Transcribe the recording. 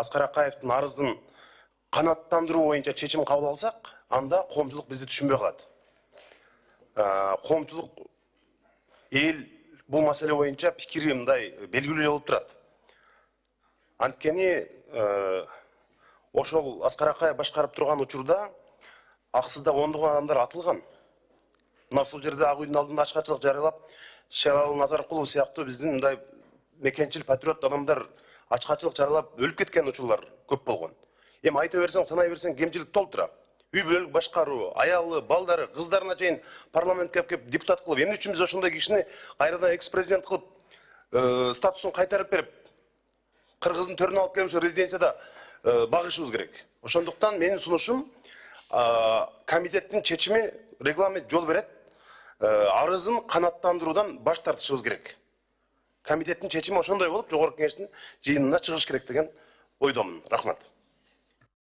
Аскар Акаевдин арызын канаттандыруу боюнча чечим кабыл алсак, анда коомчулук бизди түшүнбөй калат. Коомчулук эл бул маселе боюнча пикири мындай белгилүү болуп турат. Анткени ошол Аскар Акаев башкарып турган учурда аксыда ондогон адамдар атылган. Мына ушул жерде Ак үйдүн алдында ачкачылык жарыялап, Шералы Назаркулов сыяктуу биздин мындай мекенчил патриот адамдар ачкачылык жарыялап өлүп кеткен учурлар көп болгон. Эми айта берсең, санай берсең кемчилик толуп тура. Үй бүлөлүк башкаруу, аялы, балдары, кыздарына чейин парламентке кеп депутат кылып, эмне үчүн биз ошондой кишини кайрадан экс-президент кылып, статусун кайтарып берип, Кыргыздын төрүнө алып келип, ошо резиденцияда багышыбыз керек. Ошондуктан менин сунушум, комитеттин чечими, регламент жол берет, арызын канаттандыруудан баш тартышыбыз керек. Комитеттин чечими ошондой болуп, жогорку кеңештин жыйынына чыгыш керек деген ойдомун. Рахмат.